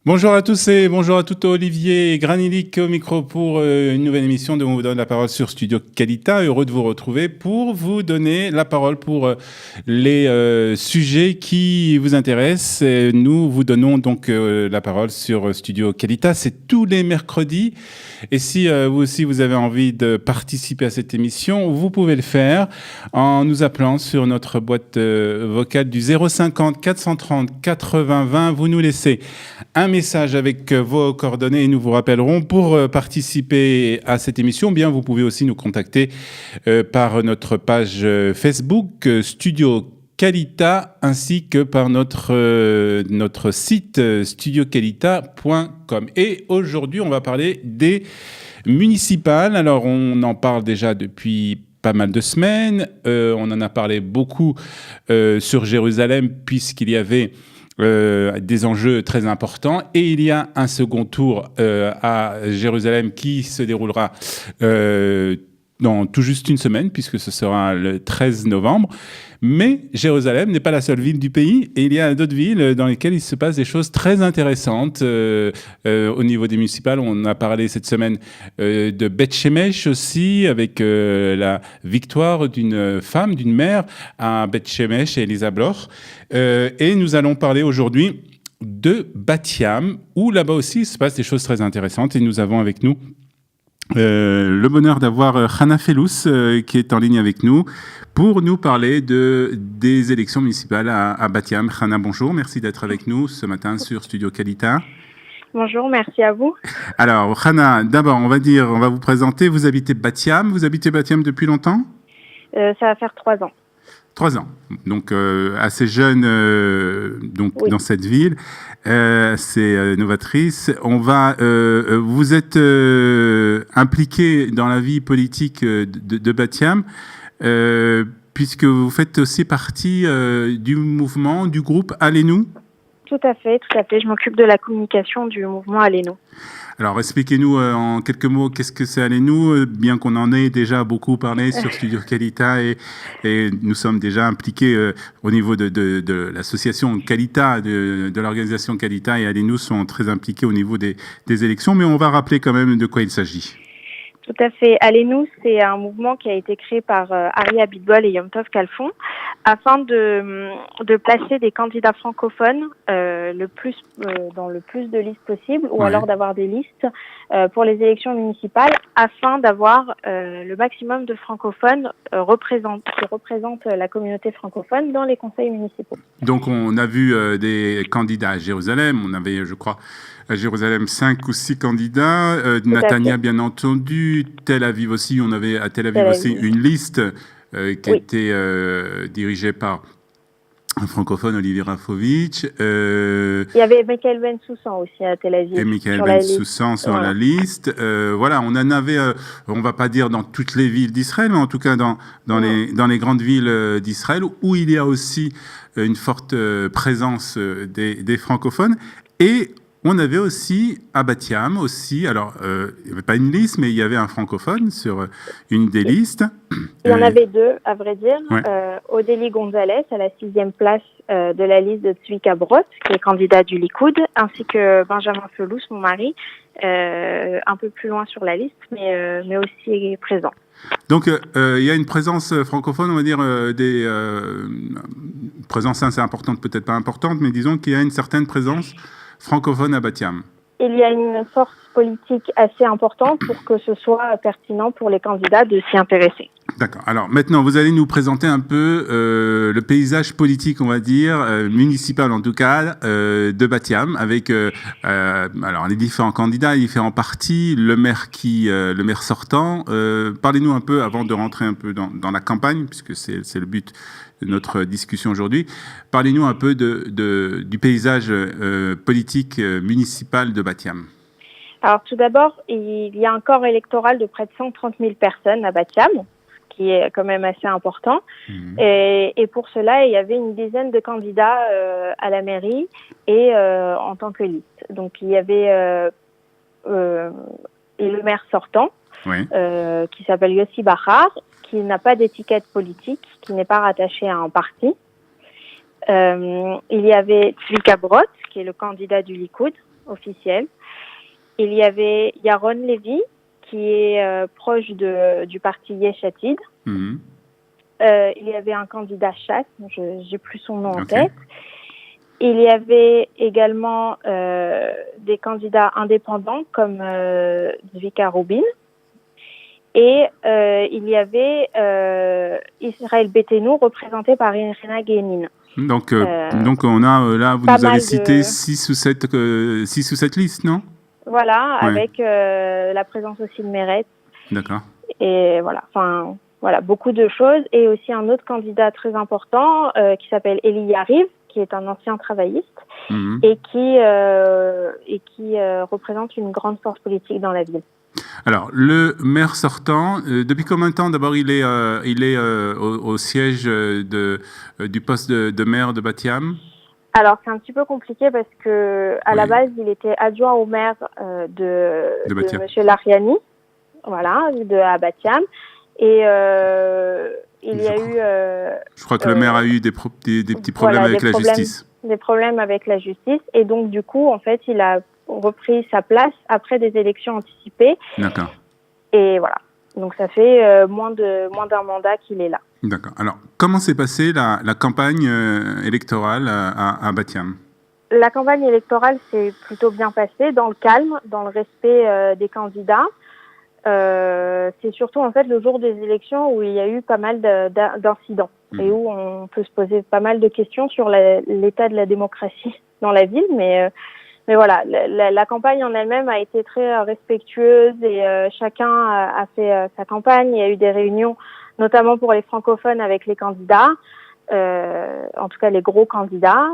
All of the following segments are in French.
Bonjour à tous et bonjour à tout. Olivier Granilic au micro pour une nouvelle émission de On vous donne la parole sur Studio Qualita. Heureux de vous retrouver pour vous donner la parole pour les sujets qui vous intéressent. Et nous vous donnons donc la parole sur Studio Qualita. C'est tous les mercredis. Et si vous aussi vous avez envie de participer à cette émission, vous pouvez le faire en nous appelant sur notre boîte vocale du 050 430 80 20. Vous nous laissez un message avec vos coordonnées et nous vous rappellerons pour participer à cette émission. Bien, vous pouvez aussi nous contacter par notre page Facebook Studio Qualita ainsi que par notre site studioqualita.com. Et aujourd'hui, on va parler des municipales. Alors, on en parle déjà depuis pas mal de semaines. On en a parlé beaucoup sur Jérusalem puisqu'il y avait des enjeux très importants. Et il y a un second tour à Jérusalem qui se déroulera dans tout juste une semaine, puisque ce sera le 13 novembre. Mais Jérusalem n'est pas la seule ville du pays, et il y a d'autres villes dans lesquelles il se passe des choses très intéressantes. Au niveau des municipales, on a parlé cette semaine de Beth Shemesh aussi, avec la victoire d'une femme, d'une mère à Beth Shemesh et Elisa Bloch. Et nous allons parler aujourd'hui de Bat Yam, où là-bas aussi il se passe des choses très intéressantes. Et nous avons avec nous le bonheur d'avoir Hana Felous qui est en ligne avec nous pour nous parler des élections municipales à Bat Yam. Hana, bonjour, merci d'être avec nous ce matin sur Studio Qualita. Bonjour, merci à vous. Alors Hana, d'abord on va vous présenter. Vous habitez Bat Yam depuis longtemps? Ça va faire 3 ans. 3 ans, donc assez jeune oui. Dans cette ville, c'est novatrice. Vous êtes impliqué dans la vie politique de Bat Yam, puisque vous faites aussi partie du mouvement, du groupe Allez-nous. Tout à fait. Je m'occupe de la communication du mouvement Allez-nous. Alors, expliquez-nous en quelques mots qu'est-ce que c'est Allez-nous, bien qu'on en ait déjà beaucoup parlé sur Studio Qualita et nous sommes déjà impliqués au niveau de l'association Qualita, de l'organisation Qualita, et Allez-nous sont très impliqués au niveau des élections, mais on va rappeler quand même de quoi il s'agit. Tout à fait. Allez-nous, c'est un mouvement qui a été créé par Ari Abitbol et Yom Tov Kalfon afin de placer des candidats francophones dans le plus de listes possible, ou alors d'avoir des listes pour les élections municipales afin d'avoir le maximum de francophones qui représentent la communauté francophone dans les conseils municipaux. Donc on a vu des candidats à Jérusalem, on avait je crois à Jérusalem 5 ou 6 candidats, Natania bien entendu, Tel Aviv aussi, on avait à Tel Aviv aussi une liste qui était dirigée par un francophone, Olivier Rafovitch. Il y avait Michael Ben Soussan aussi à Tel Aviv. Et Michael Ben Soussan sur la liste. Voilà, on en avait, on va pas dire dans toutes les villes d'Israël, mais en tout cas dans les grandes villes d'Israël, où il y a aussi une forte présence des francophones. Et on avait aussi à Bat Yam aussi, alors il n'y avait pas une liste, mais il y avait un francophone sur une des listes. Il y en avait deux, à vrai dire. Odélie Gonzalez, à la 6e place de la liste de Tzvika Brot, qui est candidat du Likoud, ainsi que Benjamin Felous, mon mari, un peu plus loin sur la liste, mais aussi présent. Donc, il y a une présence francophone, on va dire, présence assez importante, peut-être pas importante, mais disons qu'il y a une certaine présence francophone à Bat Yam. Il y a une force politique assez importante pour que ce soit pertinent pour les candidats de s'y intéresser. D'accord. Alors maintenant, vous allez nous présenter un peu le paysage politique, on va dire, municipal en tout cas, de Bat Yam, avec alors les différents candidats, les différents partis, le maire sortant. Parlez-nous un peu, avant de rentrer un peu dans la campagne, puisque c'est le but de notre discussion aujourd'hui. Parlez-nous un peu du paysage politique municipal de Bat Yam. Alors tout d'abord, il y a un corps électoral de près de 130 000 personnes à Bat Yam, qui est quand même assez important. Et pour cela, il y avait une dizaine de candidats à la mairie et en tant que liste. Donc il y avait le maire sortant, qui s'appelle Yossi Bachar, qui n'a pas d'étiquette politique, qui n'est pas rattaché à un parti. Il y avait Tzvika Brot, qui est le candidat du Likoud, officielle. Il y avait Yaron Levy, qui est proche du parti Yesh Atid. Mhm. Il y avait un candidat Chasse, je n'ai plus son nom en tête. Il y avait également des candidats indépendants comme Zvika Rubin. Et il y avait Israël Betenu, représenté par Irina Guénin. Donc on a là, vous nous avez cité 6 ou 7 listes, non? Voilà, avec la présence aussi de Meretz. D'accord. Et voilà, enfin, voilà, beaucoup de choses. Et aussi un autre candidat très important qui s'appelle Eli Yariv, qui est un ancien travailliste et qui représente une grande force politique dans la ville. Alors, le maire sortant, depuis combien de temps d'abord il est au siège du poste de maire de Bat-Yam? Alors, c'est un petit peu compliqué parce que à la base, il était adjoint au maire de Monsieur Lariani, voilà, à Bat-Yam. Et il y a eu... je crois que le maire a eu des petits problèmes avec la justice. Des problèmes avec la justice. Et donc, du coup, en fait, il a repris sa place après des élections anticipées. D'accord. Et voilà. Donc, ça fait moins d'un mandat qu'il est là. D'accord. Alors, comment s'est passée la campagne électorale à Bat-Yam? La campagne électorale s'est plutôt bien passée, dans le calme, dans le respect des candidats. C'est surtout en fait le jour des élections où il y a eu pas mal d'incidents et où on peut se poser pas mal de questions sur l'état de la démocratie dans la ville, mais voilà, la campagne en elle-même a été très respectueuse et chacun a fait sa campagne. Il y a eu des réunions, notamment pour les francophones avec les candidats, en tout cas les gros candidats,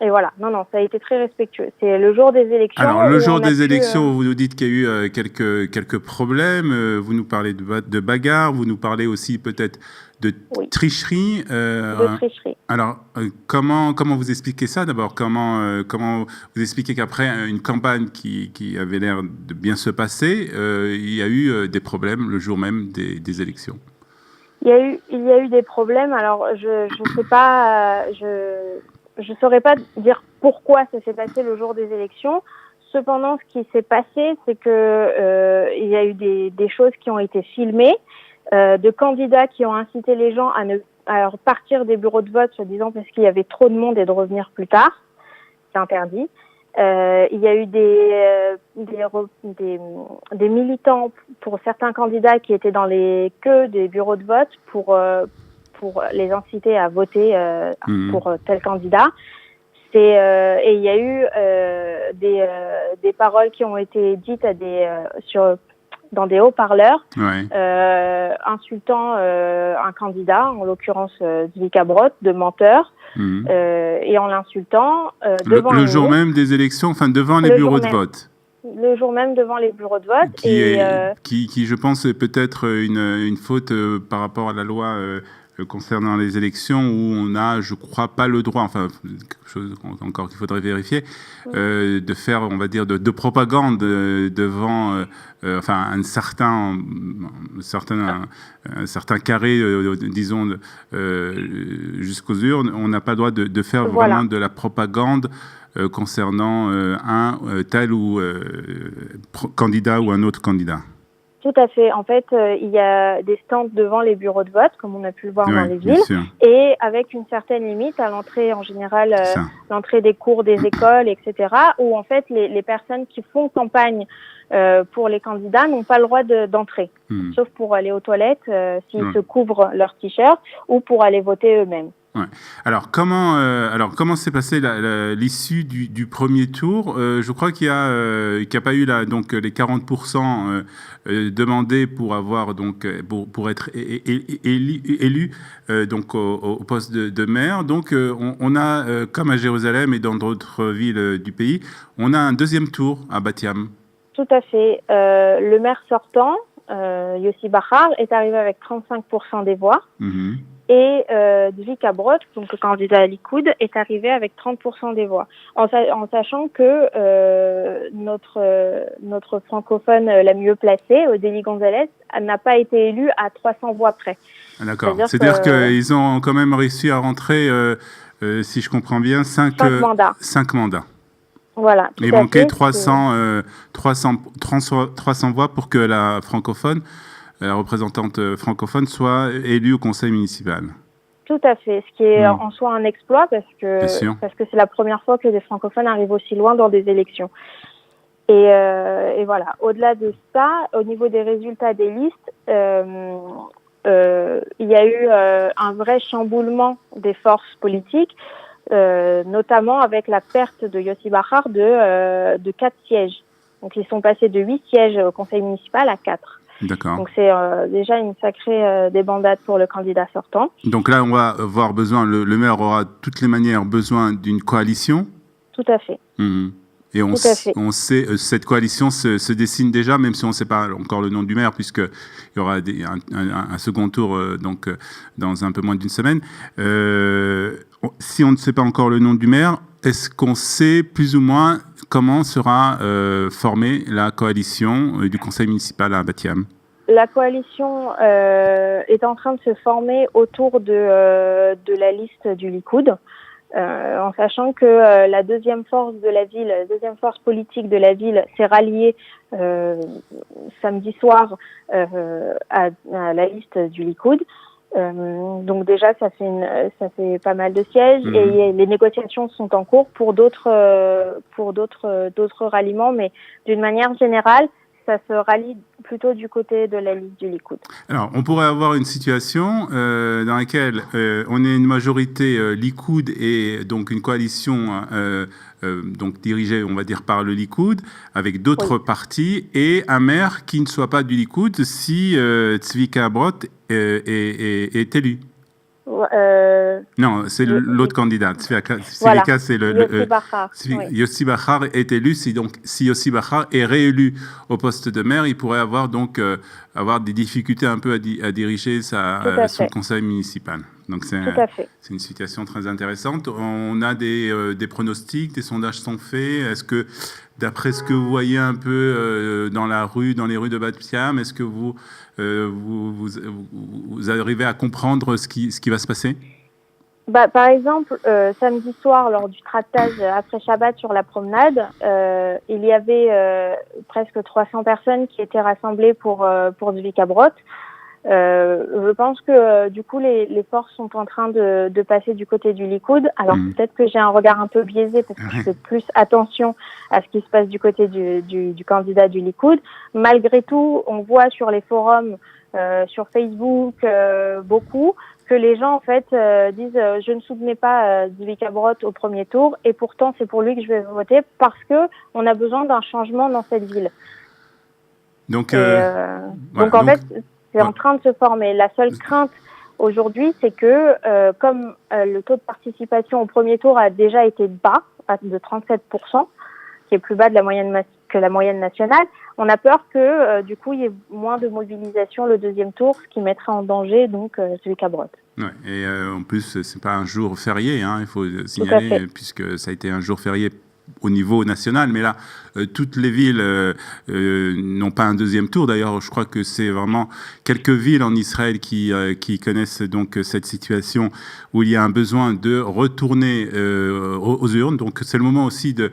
et voilà, non, ça a été très respectueux. C'est le jour des élections. Alors, le jour des élections, vous nous dites qu'il y a eu quelques problèmes. Vous nous parlez de bagarres, vous nous parlez aussi peut-être de tricherie. De tricherie. Alors, comment vous expliquez ça d'abord? Comment vous expliquez qu'après une campagne qui avait l'air de bien se passer, il y a eu des problèmes le jour même des élections? Il y a eu des problèmes. Alors, je sais pas, je saurais pas dire pourquoi ça s'est passé le jour des élections. Cependant, ce qui s'est passé, c'est que il y a eu des choses qui ont été filmées, de candidats qui ont incité les gens à partir des bureaux de vote, soi-disant parce qu'il y avait trop de monde et de revenir plus tard. C'est interdit. Il y a eu des militants pour certains candidats qui étaient dans les queues des bureaux de vote pour les inciter à voter pour tel candidat. Et il y a eu des paroles qui ont été dites dans des haut-parleurs, insultant un candidat, en l'occurrence Zvika Brod, de menteur, et en l'insultant devant le jour même des élections, enfin devant les bureaux de vote. Le jour même devant les bureaux de vote. Qui je pense, est peut-être une faute par rapport à la loi concernant les élections où on n'a, je crois, pas le droit, enfin, quelque chose encore qu'il faudrait vérifier, de faire, on va dire, de propagande devant enfin, un certain carré, disons, jusqu'aux urnes. On n'a pas le droit de faire vraiment de la propagande concernant un tel ou candidat ou un autre candidat. Tout à fait. En fait, il y a des stands devant les bureaux de vote, comme on a pu le voir dans les villes, et avec une certaine limite à l'entrée, en général, l'entrée des cours des écoles, etc., où en fait les personnes qui font campagne pour les candidats n'ont pas le droit d'entrer, sauf pour aller aux toilettes s'ils se couvrent leur t-shirt ou pour aller voter eux-mêmes. Ouais. Alors comment s'est passée l'issue du premier tour? Je crois qu'il y a pas eu donc les 40% demandés pour avoir donc pour être élu donc au poste de maire. Donc on a comme à Jérusalem et dans d'autres villes du pays, on a un deuxième tour à Bat-Yam. Tout à fait. Le maire sortant, Yossi Bachar, est arrivé avec 35% des voix. Et Zvika Brod, donc le candidat à Likoud, est arrivé avec 30% des voix. En sachant que notre francophone la mieux placée, Odélie Gonzalez, n'a pas été élue à 300 voix près. Ah, d'accord. C'est-à-dire qu'ils ont quand même réussi à rentrer, si je comprends bien, 5 mandats. Voilà. Il manquait 300 voix pour que la francophone, la représentante francophone, soit élue au conseil municipal. Tout à fait, ce qui est en soi un exploit parce que c'est la première fois que des francophones arrivent aussi loin dans des élections. Et voilà. Au-delà de ça, au niveau des résultats des listes, il y a eu un vrai chamboulement des forces politiques, notamment avec la perte de Yossi Bahar de 4 sièges. Donc ils sont passés de 8 sièges au conseil municipal à 4. D'accord. Donc c'est déjà une sacrée débandade pour le candidat sortant. Donc là, on va avoir besoin, le maire aura de toutes les manières besoin d'une coalition. Tout à fait. Et on sait, cette coalition se dessine déjà, même si on ne sait pas encore le nom du maire, puisqu'il y aura un second tour donc, dans un peu moins d'une semaine. Si on ne sait pas encore le nom du maire, est-ce qu'on sait plus ou moins comment sera formée la coalition du conseil municipal à Bat-Yam? La coalition est en train de se former autour de la liste du Likoud. En sachant que la deuxième force de la ville, la deuxième force politique de la ville s'est ralliée samedi soir à la liste du Likoud. Donc déjà, ça fait pas mal de sièges et les négociations sont en cours pour d'autres ralliements, mais d'une manière générale, ça se rallie plutôt du côté de la liste du Likoud. Alors, on pourrait avoir une situation dans laquelle on est une majorité Likoud et donc une coalition donc dirigée, on va dire, par le Likoud, avec d'autres partis, et un maire qui ne soit pas du Likoud si Tzvika Brot est élu. Non, c'est l'autre candidat. Voilà. C'est Yossi Bahar est élu. Si Yossi Bahar est réélu au poste de maire, il pourrait avoir donc avoir des difficultés un peu à diriger son conseil municipal. Donc c'est une situation très intéressante. On a des pronostics, des sondages sont faits. Est-ce que, d'après ce que vous voyez un peu dans les rues de Bat-Yam, est-ce que vous arrivez à comprendre ce qui va se passer? Par exemple, samedi soir, lors du tractage après Shabbat sur la promenade, il y avait presque 300 personnes qui étaient rassemblées pour Tzvika Brot. Je pense que du coup les forces sont en train de passer du côté du Likoud. Alors peut-être que j'ai un regard un peu biaisé parce que je fais plus attention à ce qui se passe du côté du candidat du Likoud. Malgré tout, on voit sur les forums, sur Facebook, beaucoup que les gens en fait disent je ne soutenais pas Tzvika Brot au premier tour et pourtant c'est pour lui que je vais voter parce que on a besoin d'un changement dans cette ville. Donc en fait c'est en train de se former. La seule crainte aujourd'hui, c'est que comme le taux de participation au premier tour a déjà été bas, de 37%, qui est plus bas que la moyenne nationale, on a peur que du coup il y ait moins de mobilisation le deuxième tour, ce qui mettrait en danger donc Tzvika Brot. Ouais, et en plus, c'est pas un jour férié, hein, il faut signaler, puisque ça a été un jour férié au niveau national, mais là, toutes les villes n'ont pas un deuxième tour. D'ailleurs, je crois que c'est vraiment quelques villes en Israël qui connaissent donc cette situation où il y a un besoin de retourner aux urnes. Donc, c'est le moment aussi de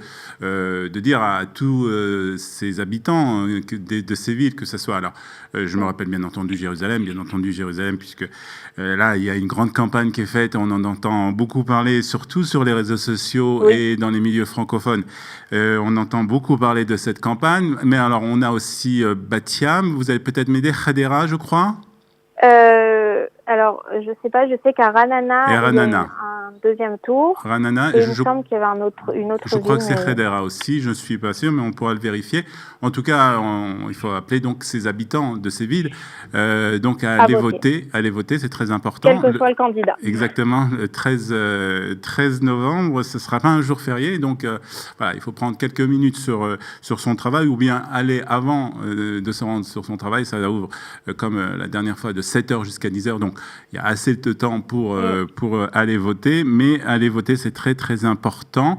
dire à tous ces habitants de ces villes, que ce soit... Alors, je me rappelle bien entendu Jérusalem, puisque là, il y a une grande campagne qui est faite, on en entend beaucoup parler, surtout sur les réseaux sociaux et dans les milieux francophones. On entend beaucoup parler de cette campagne, mais alors on a aussi Bat-Yam, vous allez peut-être m'aider, Hadera, je crois. Alors, je sais pas, je sais qu'à Ranana, il y a un deuxième tour. Ranana, et il me semble qu'il y avait une autre je crois ville, que c'est Hadera aussi, je ne suis pas sûr, mais on pourra le vérifier. En tout cas, il faut appeler donc ces habitants de ces villes donc à aller voter. Aller voter, c'est très important. Quel que soit le candidat. Exactement, le 13 novembre, ce ne sera pas un jour férié, donc voilà, il faut prendre quelques minutes sur son travail, ou bien aller avant de se rendre sur son travail. Ça ouvre, comme la dernière fois, de 7h jusqu'à 10h, donc donc il y a assez de temps pour aller voter, mais aller voter, c'est très, très important.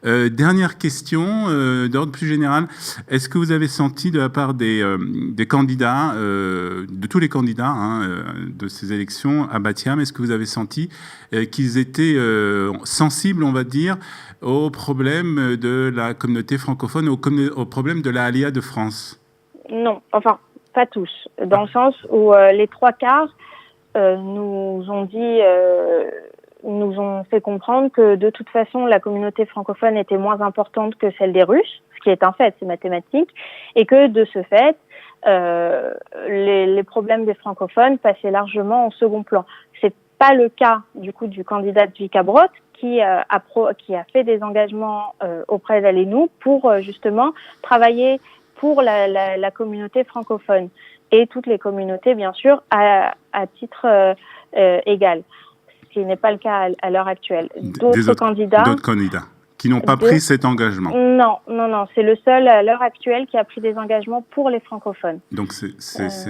Dernière question, d'ordre plus général, est-ce que vous avez senti de la part des candidats, de tous les candidats de ces élections à Batiam, est-ce que vous avez senti qu'ils étaient sensibles, on va dire, aux problèmes de la communauté francophone, aux problèmes de la Alia de France? Non, enfin, pas tous, dans le sens où les 3/4 nous ont fait comprendre que de toute façon, la communauté francophone était moins importante que celle des Russes, ce qui est un fait, c'est mathématique, et que de ce fait, les problèmes des francophones passaient largement en second plan. C'est pas le cas du coup du candidat Zvika Brot qui a fait des engagements auprès d'Allenou pour justement travailler pour la communauté francophone et toutes les communautés bien sûr à titre égal, ce qui n'est pas le cas à l'heure actuelle. D'autres candidats qui n'ont pas pris cet engagement. Non, c'est le seul à l'heure actuelle qui a pris des engagements pour les francophones. Donc c'est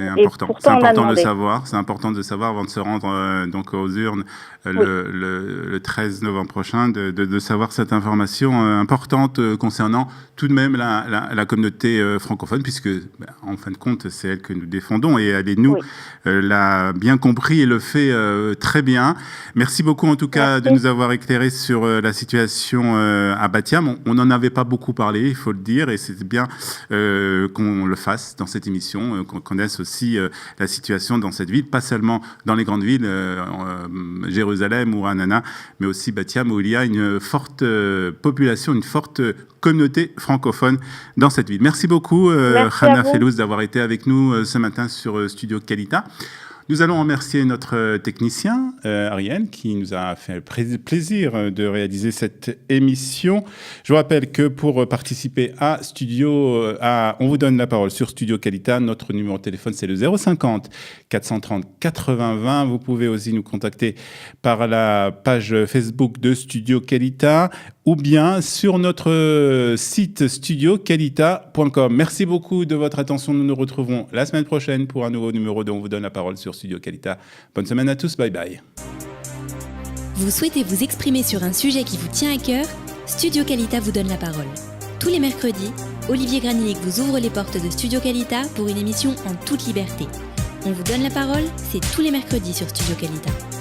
important. C'est important de savoir. C'est important de savoir avant de se rendre donc aux urnes le 13 novembre prochain, de savoir cette information importante concernant tout de même la communauté francophone, puisque en fin de compte c'est elle que nous défendons et Allenou l'a bien compris et le fait très bien. Merci beaucoup en tout cas de nous avoir éclairé sur la situation à Batiam. On n'en avait pas beaucoup parlé, il faut le dire, et c'est bien qu'on le fasse dans cette émission, qu'on connaisse aussi la situation dans cette ville, pas seulement dans les grandes villes, Jérusalem ou Ranana, mais aussi Batiam, où il y a une forte population, une forte communauté francophone dans cette ville. Merci beaucoup, Hana Fellouz, d'avoir été avec nous ce matin sur Studio Kalita. Nous allons remercier notre technicien, Ariel, qui nous a fait le plaisir de réaliser cette émission. Je vous rappelle que pour participer à On vous donne la parole sur Studio Kalita, notre numéro de téléphone, c'est le 050 430 80 20. Vous pouvez aussi nous contacter par la page Facebook de Studio Kalita ou bien sur notre site studiokalita.com. Merci beaucoup de votre attention. Nous nous retrouvons la semaine prochaine pour un nouveau numéro de On vous donne la parole sur Studio Kalita. Bonne semaine à tous, bye bye. Vous souhaitez vous exprimer sur un sujet qui vous tient à cœur? Studio Kalita vous donne la parole. Tous les mercredis, Olivier Granillic vous ouvre les portes de Studio Kalita pour une émission en toute liberté. On vous donne la parole, c'est tous les mercredis sur Studio Kalita.